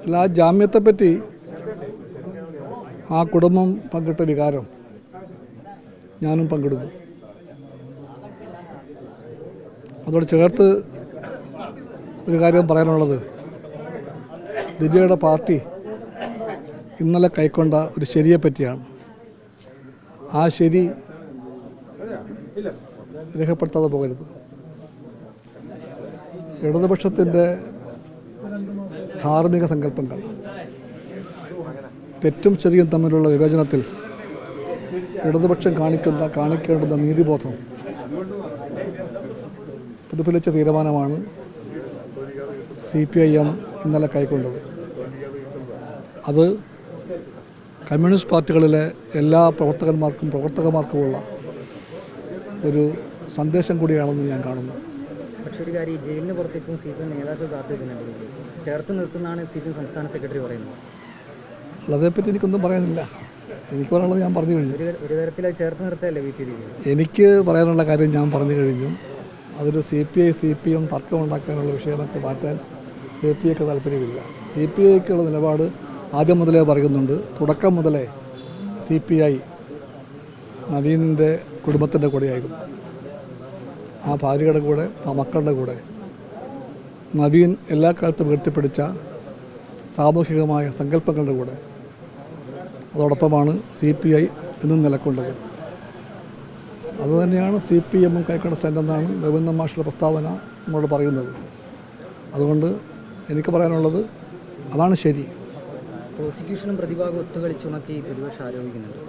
അല്ല, ആ ജാമ്യത്തെപ്പറ്റി ആ കുടുംബം പങ്കിട്ട വികാരം ഞാനും പങ്കിടുന്നു. അതോട് ചേർത്ത് ഒരു കാര്യം പറയാനുള്ളത്, ദിവ്യയുടെ പാർട്ടി ഇന്നലെ കൈക്കൊണ്ട ഒരു ശരിയെ പറ്റിയാണ്. ആ ശരി രേഖപ്പെടുത്താതെ പോകരുത്. ഇടതുപക്ഷത്തിൻ്റെ ധാർമ്മിക സങ്കല്പങ്ങൾ തെറ്റും ശരിയും തമ്മിലുള്ള വിവേചനത്തിൽ ഇടതുപക്ഷം കാണിക്കേണ്ടുന്ന നീതിബോധം പ്രതിഫലിച്ച തീരുമാനമാണ് CPIM ഇന്നലെ കൈക്കൊണ്ടത്. അത് കമ്മ്യൂണിസ്റ്റ് പാർട്ടികളിലെ എല്ലാ പ്രവർത്തകന്മാർക്കുമുള്ള ഒരു സന്ദേശം കൂടിയാണെന്ന് ഞാൻ കാണുന്നു. പക്ഷേ ഒരു കാര്യം, ജയിലിന് പുറത്തേക്കും CPM നേതാക്കൾ കാത്തിരിക്കുന്നുണ്ട്. ചേർത്ത് നിർത്തുന്നതാണ് CPM സംസ്ഥാന സെക്രട്ടറി പറയുന്നത്. അതേപ്പറ്റി എനിക്കൊന്നും പറയാനില്ല. എനിക്ക് പറയാനുള്ളത് ഞാൻ പറഞ്ഞു കഴിഞ്ഞു. ഒരു തരത്തിൽ അത് ചേർത്ത് നിർത്തല്ലേ VP? എനിക്ക് പറയാനുള്ള കാര്യം ഞാൻ പറഞ്ഞു കഴിഞ്ഞു. അതൊരു CPM തർക്കം ഉണ്ടാക്കാനുള്ള വിഷയമൊക്കെ മാറ്റാൻ CPIക്ക് താല്പര്യമില്ല. CPIക്കുള്ള നിലപാട് ആദ്യം മുതലേ പറയുന്നുണ്ട്. തുടക്കം മുതലേ CPI നവീനിൻ്റെ കുടുംബത്തിൻ്റെ കൂടെയായിരുന്നു. ആ ഭാര്യയുടെ കൂടെ, ആ മക്കളുടെ കൂടെ നവീൻ എല്ലാ കാലത്തും ഉയർത്തിപ്പിടിച്ച സാമൂഹികമായ സങ്കല്പങ്ങളുടെ കൂടെ അതോടൊപ്പമാണ് CPI എന്നും നിലക്കൊണ്ടത്. അതുതന്നെയാണ് CPM കൈക്കൊണ്ട സ്റ്റാൻഡെന്നാണ് രവീന്ദ്രൻ മാഷിൻ്റെ പ്രസ്താവന നമ്മളോട് പറയുന്നത്. അതുകൊണ്ട് എനിക്ക് പറയാനുള്ളത് അതാണ് ശരി. പ്രോസിക്യൂഷനും പ്രതിഭാഗം ഒത്തുകളിച്ചുമൊക്കെ പ്രതിപക്ഷം ആരോപിക്കുന്നുണ്ട്.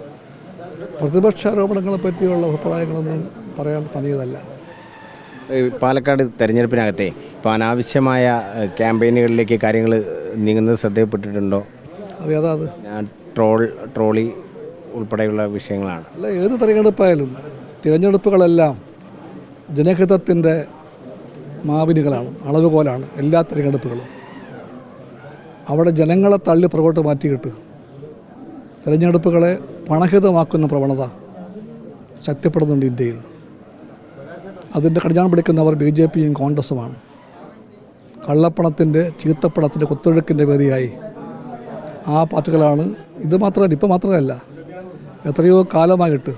പ്രതിപക്ഷ ആരോപണങ്ങളെ പറ്റിയുള്ള അഭിപ്രായങ്ങളൊന്നും പറയാൻ സമയമല്ല. പാലക്കാട് തെരഞ്ഞെടുപ്പിനകത്തെ ഇപ്പോൾ അനാവശ്യമായ ക്യാമ്പയിനുകളിലേക്ക് കാര്യങ്ങൾ നീങ്ങുന്നത് ശ്രദ്ധയപ്പെട്ടിട്ടുണ്ടോ? അത് ട്രോളി ഉൾപ്പെടെയുള്ള വിഷയങ്ങളാണ്. അല്ല, ഏത് തിരഞ്ഞെടുപ്പായാലും തിരഞ്ഞെടുപ്പുകളെല്ലാം ജനഹിതത്തിൻ്റെ മാപിനികളാണ്, അളവുകോലാണ് എല്ലാ തിരഞ്ഞെടുപ്പുകളും. അവിടെ ജനങ്ങളെ തള്ളി പുറകോട്ട് മാറ്റിയിട്ട് തിരഞ്ഞെടുപ്പുകളെ പണഹിതമാക്കുന്ന പ്രവണത ശക്തിപ്പെടുന്നുണ്ട് ഇന്ത്യയിൽ. അതിൻ്റെ കടിഞ്ഞാൺ പിടിക്കുന്നവർ BJPയും കോൺഗ്രസുമാണ്. കള്ളപ്പണത്തിൻ്റെ, ചീത്തപ്പണത്തിൻ്റെ കുത്തൊഴുക്കിൻ്റെ വേദിയായി ആ പാർട്ടികളാണ്. ഇത് മാത്രമല്ല, ഇപ്പോൾ മാത്രമല്ല, എത്രയോ കാലമായിട്ട്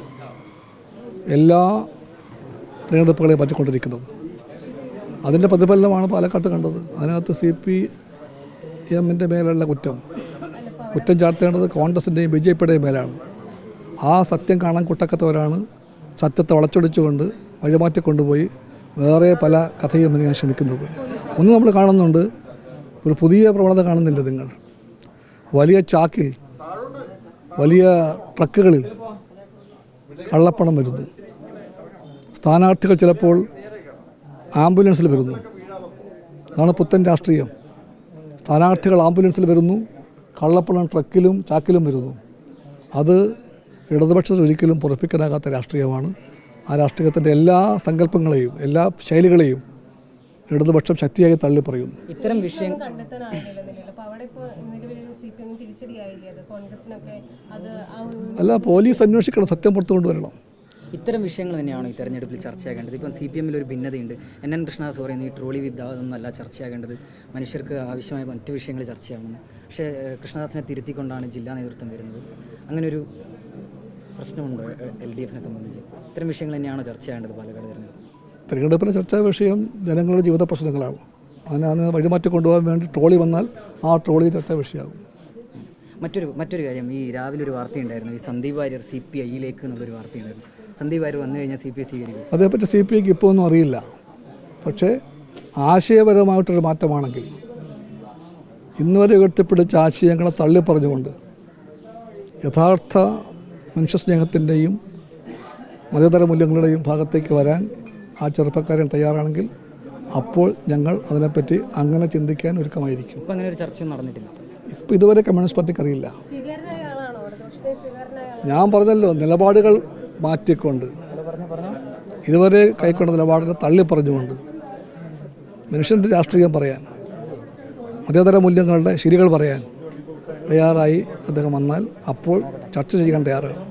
എല്ലാ തിരഞ്ഞെടുപ്പുകളെയും പറ്റിക്കൊണ്ടിരിക്കുന്നത്. അതിൻ്റെ പ്രതിഫലനമാണ് പാലക്കാട്ട് കണ്ടത്. അതിനകത്ത് CPMൻ്റെ മേലുള്ള കുറ്റം ചാർത്തേണ്ടത് കോൺഗ്രസിൻ്റെയും BJPയുടെയും മേലാണ്. ആ സത്യം കാണാൻ കൂട്ടക്കത്തവരാണ് സത്യത്തെ വളച്ചൊടിച്ചുകൊണ്ട് വഴിമാറ്റിക്കൊണ്ടുപോയി വേറെ പല കഥയും ഞാൻ ശ്രമിക്കുന്നത്. ഒന്ന് നമ്മൾ കാണുന്നുണ്ട്, ഒരു പുതിയ പ്രവണത കാണുന്നില്ല നിങ്ങൾ. വലിയ ചാക്കിൽ, വലിയ ട്രക്കുകളിൽ കള്ളപ്പണം വരുന്നു. സ്ഥാനാർത്ഥികൾ ചിലപ്പോൾ ആംബുലൻസിൽ വരുന്നു. അതാണ് പുത്തൻ രാഷ്ട്രീയം. സ്ഥാനാർത്ഥികൾ ആംബുലൻസിൽ വരുന്നു, കള്ളപ്പണം ട്രക്കിലും ചാക്കിലും വരുന്നു. അത് ഇടതുപക്ഷത്തിൽ ഒരിക്കലും പൊറപ്പിക്കാനാകാത്ത രാഷ്ട്രീയമാണ്. ആ രാഷ്ട്രീയത്തിൻ്റെ എല്ലാ സങ്കല്പങ്ങളെയും എല്ലാ ശൈലികളെയും ഇടതുപക്ഷം ശക്തിയായി തള്ളി പറയുന്നു. ഇത്തരം വിഷയം അല്ല, പോലീസ് അന്വേഷിക്കണം, സത്യം പുറത്തു കൊണ്ടുവരണം. ഇത്തരം വിഷയങ്ങൾ തന്നെയാണ് ഈ തെരഞ്ഞെടുപ്പിൽ ചർച്ചയാകേണ്ടത്. ഇപ്പം CPM ഒരു ഭിന്നതയുണ്ട്. NN കൃഷ്ണദാസ് പറയുന്നത് ഈ ട്രോളി വിദ്യാതൊന്നല്ല ചർച്ചയാകേണ്ടത്, മനുഷ്യർക്ക് ആവശ്യമായ മറ്റു വിഷയങ്ങൾ ചർച്ചയാകണം. പക്ഷേ കൃഷ്ണദാസിനെ തിരുത്തിക്കൊണ്ടാണ് ജില്ലാ നേതൃത്വം വരുന്നത്. അങ്ങനൊരു പ്രശ്നമുണ്ടോ LDFനെ സംബന്ധിച്ച്? ഇത്തരം വിഷയങ്ങൾ തന്നെയാണോ ചർച്ചയാകേണ്ടത് പാലക്കാട് തെരഞ്ഞെടുപ്പിലെ ചർച്ചാ വിഷയം ജനങ്ങളുടെ ജീവിത പ്രശ്നങ്ങളാവും. അതിനെ വഴിമാറ്റി കൊണ്ടുപോകാൻ വേണ്ടി ട്രോളി വന്നാൽ ആ ട്രോളി ചർച്ചാ വിഷയമാകും. മറ്റൊരു കാര്യം, ഈ രാവിലെ ഒരു വാർത്തയുണ്ടായിരുന്നു, ഈ സന്ദീപ് വാര്യർ CPIയിലേക്ക് എന്നുള്ളൊരു വാർത്തയുണ്ടായിരുന്നു. സന്ദീപ് വാര്യർ വന്നു കഴിഞ്ഞാൽ CPI സ്വീകരിക്കും. അതേപ്പറ്റി CPIക്ക് ഇപ്പോൾ ഒന്നും അറിയില്ല. പക്ഷേ ആശയപരമായിട്ടൊരു മാറ്റമാണെങ്കിൽ ഇന്നുവരെ ഉയർത്തിപ്പിടിച്ച ആശയങ്ങളെ തള്ളിപ്പറഞ്ഞുകൊണ്ട് യഥാർത്ഥ മനുഷ്യസ്നേഹത്തിൻ്റെയും മതേതര മൂല്യങ്ങളുടെയും ഭാഗത്തേക്ക് വരാൻ ആ ചെറുപ്പക്കാരൻ തയ്യാറാണെങ്കിൽ അപ്പോൾ ഞങ്ങൾ അതിനെപ്പറ്റി അങ്ങനെ ചിന്തിക്കാൻ ഒരുക്കമായിരിക്കും. ഇപ്പം അങ്ങനെ ഒരു ചർച്ച നടന്നിട്ടില്ല. ഇപ്പം ഇതുവരെ കമ്മ്യൂണിസ്റ്റ് പാർട്ടിക്ക് അറിയില്ല. ഞാൻ പറഞ്ഞല്ലോ, നിലപാടുകൾ മാറ്റിക്കൊണ്ട് ഇതുവരെ കൈക്കൊണ്ട നിലപാടിനെ തള്ളിപ്പറഞ്ഞുകൊണ്ട് മനുഷ്യൻ്റെ രാഷ്ട്രീയം പറയാൻ, മതേതര മൂല്യങ്ങളുടെ ശരികൾ പറയാൻ തയ്യാറായി അദ്ദേഹം വന്നാൽ അപ്പോൾ ചർച്ച ചെയ്യാൻ തയ്യാറാണ്.